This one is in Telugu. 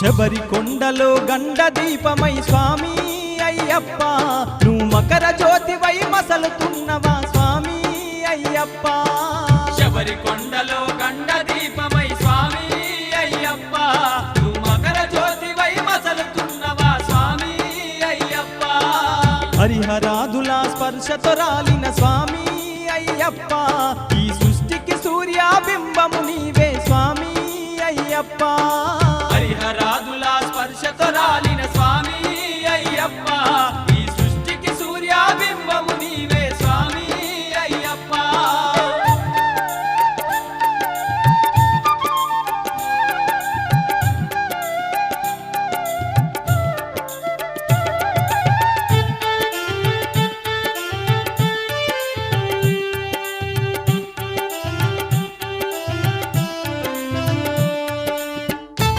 శబరి కొండలో గండ దీపమై స్వామి అయ్యప్ప నువ్వు మకర జ్యోతివై మసలుతున్నవా స్వామి అయ్యప్ప శబరి కొండలో గండ దీపమై స్వామి అయ్యప్ప నువ్వు మకర జ్యోతివై మసలుతున్నవా స్వామి అయ్యప్ప హరిహరాదుల స్పర్శతో రాలిన స్వామి అయ్యప్ప ఈ సృష్టికి సూర్యబింబము నీవే స్వామి అయ్యప్ప